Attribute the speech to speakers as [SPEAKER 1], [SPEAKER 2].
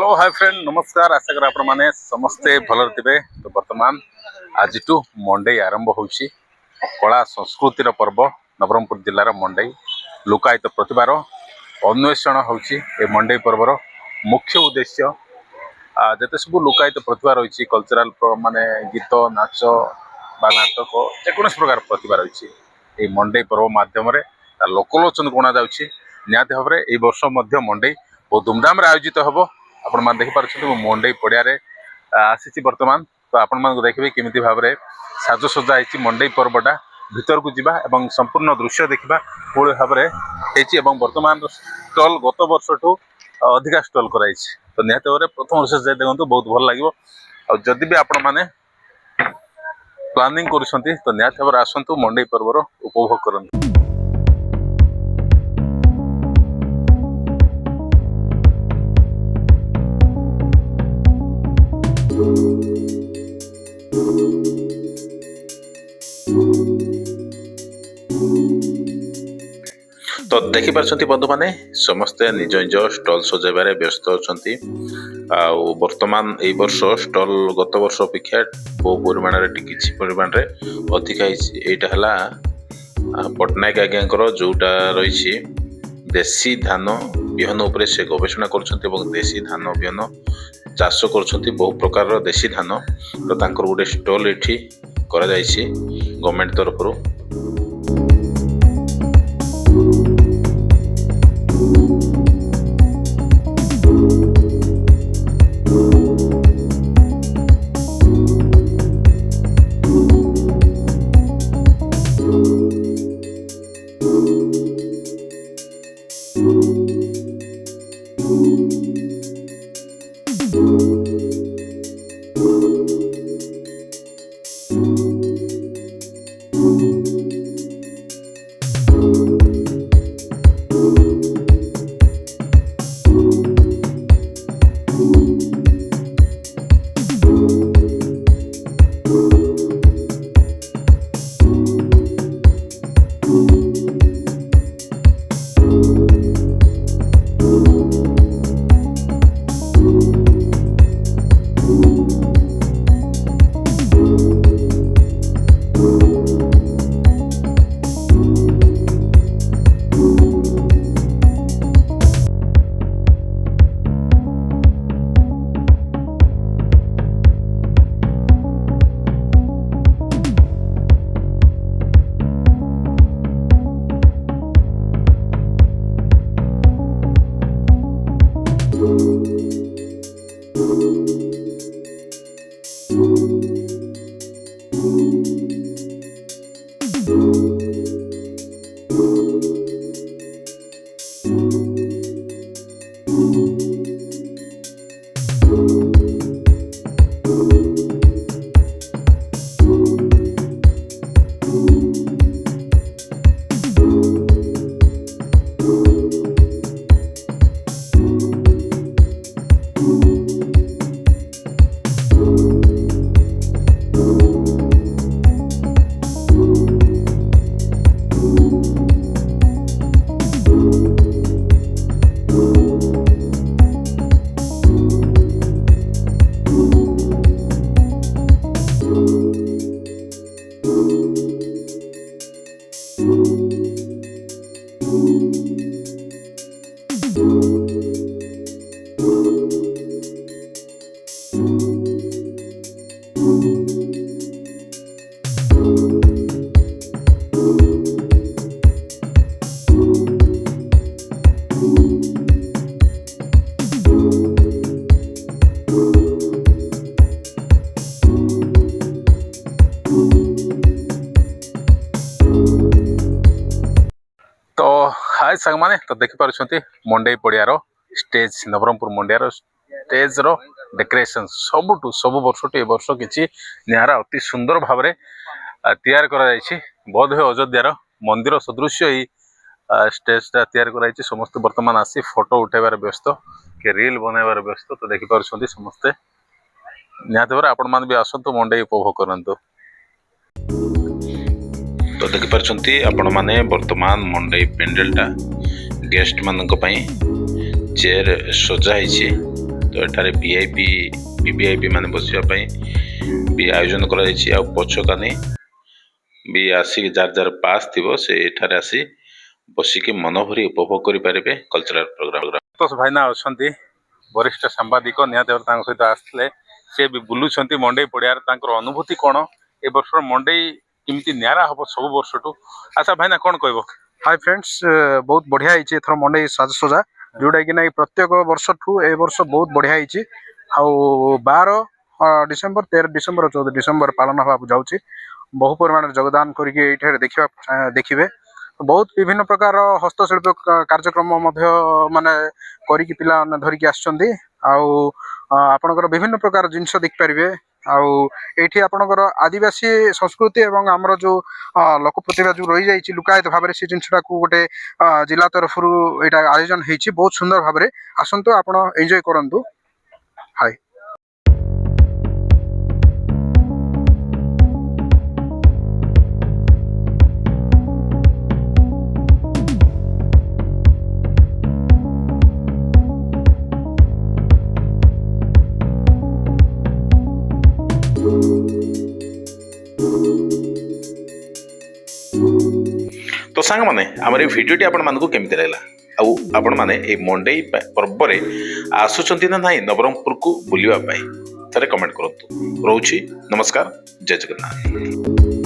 [SPEAKER 1] Hi friend नमस्कार आशा कर आपण माने समस्ते भल थे। तो वर्तमान आज मंडे आरंभ होची कला संस्कृतिर पर्व नवरंगपुर जिलार मंडई लोकायत प्रतिभार अन्वेषण होची ए मंडई पर्वर मुख्य उद्देश्य जिते सब लोकायत प्रतिभा रही कल्चरल माने गीत नाच बा नाटक जेकोसी प्रकार प्रतिभा रही ये मंडई पर्व मध्यम लोकलोचन गणा निहाती भाव में वर्ष मंडई बहुत धूमधाम आयोजित हम आपण मैंने देखिपुं मंडई पड़िया आसी बर्तमान तो आपण मैं देखिए केमी भाव में साजसजा हो मंडई पर्वटा भीतर को जीवा एवं संपूर्ण दृश्य देखा पूर्ण भाव में बर्तमान स्टल गत वर्ष ठू अधिका स्टल कराई तो निहत भाव में प्रथम वर्ष जाए देखो बहुत भल लगे आदि भी आपण मैंने प्लानिंग कर तो निहत भाव आसतु मंडई पर्वर उपभोग करते। तो देखी पार्टी बंधु मैंने समस्ते निज निज स्टल सजाइबार व्यस्त अच्छा वर्तमान यही वर्ष स्टल गत वर्ष अपेक्षा बहु परिमाण किसी परिमाण अधिका यहाँ पट्टनायक आज्ञा जोटा रही देशी धान बिहन उपर से गवेषणा कर देशी धान बिहन चाष कर बहु प्रकार देशी धान तो गोटे स्टल ये गवर्नमेंट तरफ हाय सांग माने तो देखि पारुछंती मंडई पड़ियार स्टेज नवरंगपुर मंडियार स्टेज रो डेकोरेशन सब वर्ष ए वर्ष किछि निहारा अति सुंदर भाव में तैयार करा जायछि बोध है अयोध्यार मंदिर सदृश ही स्टेजटा तैयार कराई समस्त वर्तमान आसी फोटो उठेबार व्यस्त के रील बनैबार व्यस्त तो देखि पारुछंती समस्ते निहाती भाव आपण मान भी आसतु मंडई उपभोग करंतु। तो देखिपारे आपण मैंने वर्तमान मंडई पेंडेलटा गेस्ट मान चेयर सजाई तो एठारे वीआईपी वीवीआईपी माने बसिबा पई भी आयोजन करा जायछि आ पछकाने भी आसी जार जार पास थिबो से एठारे आसी बसिकी मनोभरी उपभोग करि पारिबे कल्चरल प्रोग्राम। तो भाईना अछंती वरिष्ठ सांबादिक निहाती भाबे सहित आसले से भी बुलुछंती मंडई पड़ियार तांकर अनुभूति कोन ए वर्ष मंडई किमिति न्यारा हबो सब वर्षटू। अच्छा भाईना कोन कहबो?
[SPEAKER 2] हाय फ्रेंड्स, बहुत बढ़िया होइछि एथर मंडई साजसजा जोटा कि नहीं प्रत्येक वर्ष ठू ए वर्ष बहुत बढ़िया होइछि। आउ 12 डिसेंबर 13 डिसेंबर 14 डिसेंबर पालन हवा जाउछि। बहु परिमाण योगदान करके एठारे देखिबे बहुत विभिन्न प्रकार हस्तशिल्प कार्यक्रम मध्य माने करिकी पिला धरिकी आछंती। आउ आपनकर विभिन्न प्रकार जिनस देख पारिबे। आउ एठी आपनकर आदिवासी संस्कृति एवं हमर जो लोक प्रतिभा जो रही जाइछि लुकायत भाबरे से जिनसटा को गोटे जिला तरफ एटा आयोजन हेछि। बहुत सुंदर भाबरे आसंतु आपण एन्जॉय करंतु। हाय
[SPEAKER 1] तो सांग माने हमर ए भिडियोटी आपण मानकु केमिति लागला आउ आपण माने ए मंडई पर्व रे आसुचंती ना नाही नवरंगपुर को बुलिवा पाई थरे कमेंट करंतु। रहउछि नमस्कार, जय जगन्नाथ।